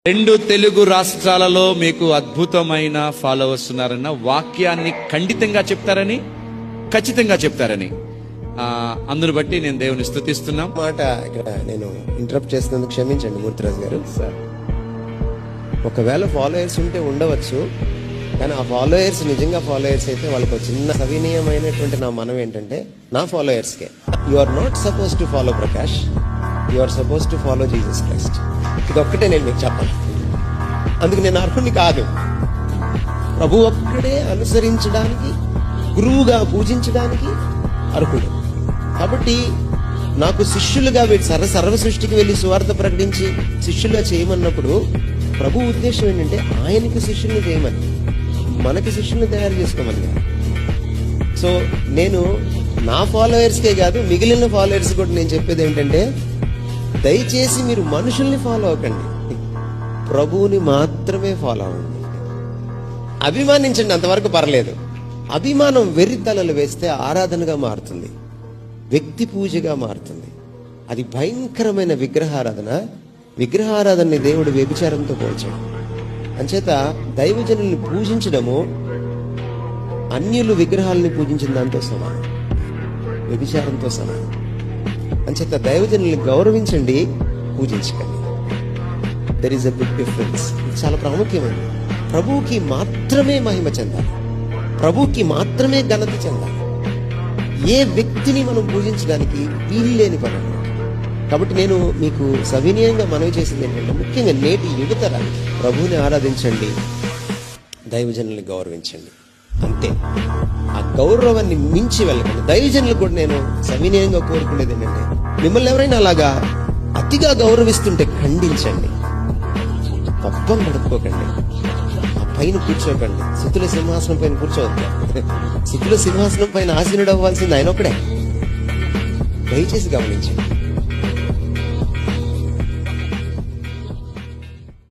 2 తెలుగు రాష్ట్రాలలో మీకు అద్భుతమైన ఫాలోవర్స్ ఉన్నారన్న వాక్యాన్ని ఖచ్చితంగా చెప్తారని అందును బట్టి నేను దేవుని స్తుతిస్తున్నాం. మాట ఇక్కడ నేను ఇంటరప్ట్ చేసినందుకు క్షమించండి మూర్తిరాజు గారు. సార్, ఒకవేళ ఫాలోయర్స్ ఉంటే ఉండవచ్చు, కానీ ఆ ఫాలోయర్స్ నిజంగా ఫాలోయర్స్ అయితే వాళ్ళకి చిన్న సవినీయమైనటువంటి నా మనం ఏంటంటే, నా ఫాలోయర్స్కే you are not suppose to follow Prakash, you are suppose to follow Jesus Christ. ఇది ఒక్కటే నేను మీకు చెప్పాలి. అందుకు నేను అర్హుని కాదు. ప్రభు ఒక్కడే అనుసరించడానికి, గురువుగా పూజించడానికి అర్హుడు. కాబట్టి నాకు శిష్యులుగా సర్వ సృష్టికి వెళ్ళి సువార్త ప్రకటించి శిష్యులుగా చేయమన్నప్పుడు ప్రభు ఉద్దేశం ఏంటంటే ఆయనకి శిష్యుల్ని చేయమని, మనకి శిష్యుల్ని తయారు చేసుకోమని. సో నేను నా ఫాలోయర్స్కే కాదు, మిగిలిన ఫాలోయర్స్ కూడా నేను చెప్పేది ఏంటంటే, దయచేసి మీరు మనుషుల్ని ఫాలో అవ్వకండి, ప్రభువుని మాత్రమే ఫాలో అవ్వండి. అభిమానించండి, అంతవరకు పర్లేదు. అభిమానం వెర్రితలలు వేస్తే ఆరాధనగా మారుతుంది, వ్యక్తి పూజగా మారుతుంది. అది భయంకరమైన విగ్రహారాధనని దేవుడు వ్యభిచారంతో పోల్చాడు. అంచేత దైవజనుల్ని పూజించడము అన్యులు విగ్రహాలని పూజించిన దాంతో సమానం, వ్యభిచారంతో సమానం. అంచేత దైవజనుల్ని గౌరవించండి, పూజించకండి. There is a big difference. ఇది చాలా ప్రాముఖ్యమైనది. ప్రభువుకి మాత్రమే మహిమ చెందాలి, ప్రభువుకి మాత్రమే ఘనత చెందాలి. ఏ వ్యక్తిని మనం పూజించడానికి వీల్లేని పని. కాబట్టి నేను మీకు సవినయంగా మనవి చేసింది ఏంటంటే, ముఖ్యంగా నేటి యువతర ప్రభువుని ఆరాధించండి, దైవజనుల్ని గౌరవించండి. అంతే. ఆ గౌరవాన్ని మించి వెళ్ళకండి. దైవజనులు కూడా నేను సవినయంగా కోరుకునేది ఏంటంటే, మిమ్మల్ని ఎవరైనా అలాగా అతిగా గౌరవిస్తుంటే ఖండించండి, పబ్బం గడుపుకోకండి, ఆ పైన కూర్చోకండి. స్తుతుల సింహాసనం పైన కూర్చోవద్దు. స్తుతుల సింహాసనం పైన ఆసీనుడు అవ్వాల్సింది ఆయన ఒకడే. దయచేసి గమనించండి.